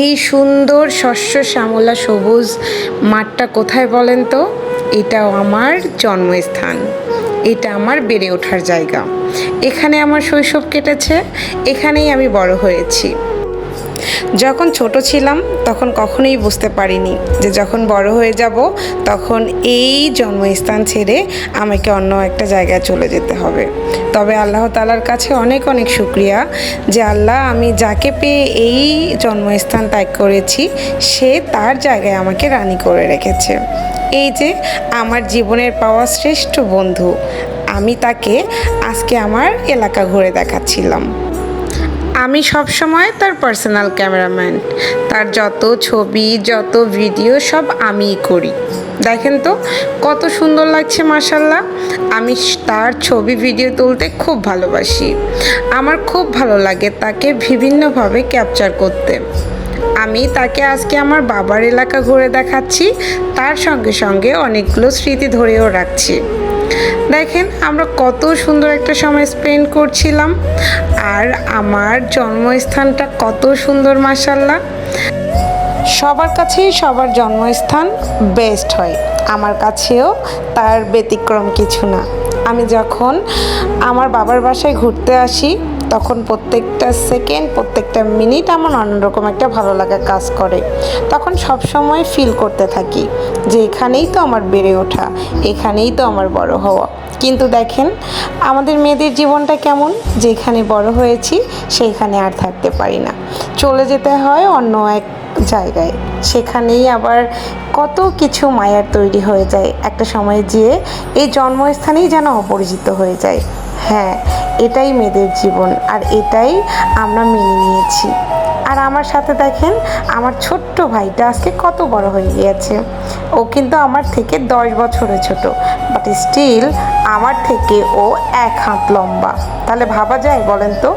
এই সুন্দর শস্য শ্যামলা সবুজ মাঠটা কোথায় বলেন তো? এটাও আমার জন্মস্থান, এটা আমার বেড়ে ওঠার জায়গা। এখানে আমার শৈশব কেটেছে, এখানেই আমি বড় হয়েছি। যখন ছোট ছিলাম তখন কখনোই বুঝতে পারিনি যে যখন বড় হয়ে যাব তখন এই জন্মস্থান ছেড়ে আমাকে অন্য একটা জায়গায় চলে যেতে হবে। তবে আল্লাহ তাআলার কাছে অনেক অনেক শুকরিয়া যে আল্লাহ, আমি যাকে পেয়ে এই জন্মস্থান ত্যাগ করেছি সে তার জায়গায় আমাকে রানী করে রেখেছে। এই যে আমার জীবনের পাওয়া শ্রেষ্ঠ বন্ধু, আমি তাকে আজকে আমার এলাকা ঘুরে দেখাচ্ছিলাম। আমি সবসময় তার পার্সোনাল ক্যামেরাম্যান, তার যত ছবি যত ভিডিও সব আমিই করি। দেখেন তো কত সুন্দর লাগছে মাশাল্লাহ। আমি তার ছবি ভিডিও তুলতে খুব ভালোবাসি। আমার খুব ভালো লাগে তাকে বিভিন্নভাবে ক্যাপচার করতে। আমি তাকে আজকে আমার বাবার এলাকা ঘুরে দেখাচ্ছি, তার সঙ্গে সঙ্গে অনেকগুলো স্মৃতি ধরেও রাখছি। দেখেন আমরা কত সুন্দর একটা সময় স্পেন্ড করছিলাম, আর আমার জন্মস্থানটা কত সুন্দর মাশাল্লাহ। সবার কাছেই সবার জন্মস্থান বেস্ট হয়, আমার কাছেও তার ব্যতিক্রম কিছু না। আমি যখন আমার বাবার বাসায় ঘুরতে আসি তখন প্রত্যেকটা সেকেন্ড প্রত্যেকটা মিনিট আমার অন্যরকম একটা ভালো লাগা কাজ করে। তখন সব সময় ফিল করতে থাকি যে এখানেই তো আমার বেড়ে ওঠা, এখানেই তো আমার বড় হওয়া। কিন্তু দেখেন আমাদের মেয়েদের জীবনটা কেমন, যেখানে বড় হয়েছি সেইখানে আর থাকতে পারি না, চলে যেতে হয় অন্য এক জায়গায়। সেখানেই আবার কত কিছু মায়ার তৈরি হয়ে যায় একটা সময়, যেয়ে এই জন্মস্থানেই যেন অপরিচিত হয়ে যায়। হ্যাঁ, এটাই মেয়েদের জীবন, আর এটাই আমরা মেনে নিয়েছি। আর আমার সাথে দেখেন আমার ছোট্ট ভাইটা আজকে কত বড় হয়ে গিয়েছে। ও কিন্তু আমার থেকে 10 বছরের ছোট, বাট স্টিল আমার থেকে ও 1 হাত লম্বা। তাহলে ভাবা যায় বলেন তো?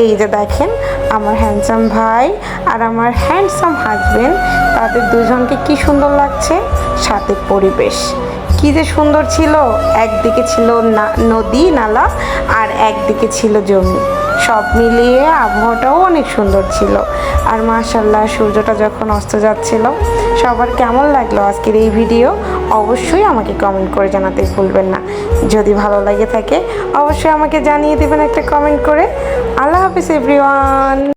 এই যে দেখেন আমার হ্যান্ডসাম ভাই আর আমার হ্যান্ডসাম হাজবেন্ড, তাদের দুজনকে কি সুন্দর লাগছে। সাথে পরিবেশ কি যে সুন্দর ছিল, একদিকে ছিল নদী নালা আর একদিকে ছিল জমি, সব মিলিয়ে আবহাওয়াটাও অনেক সুন্দর ছিল। আর মাশাল্লাহ সূর্যটা যখন অস্ত যাচ্ছিল। সবার কেমন লাগলো আজকের এই ভিডিও অবশ্যই আমাকে কমেন্ট করে জানাতে ভুলবেন না। যদি ভালো লাগে থাকে অবশ্যই আমাকে জানিয়ে দেবেন একটা কমেন্ট করে। আল্লাহ হাফিজ এভরিওয়ান।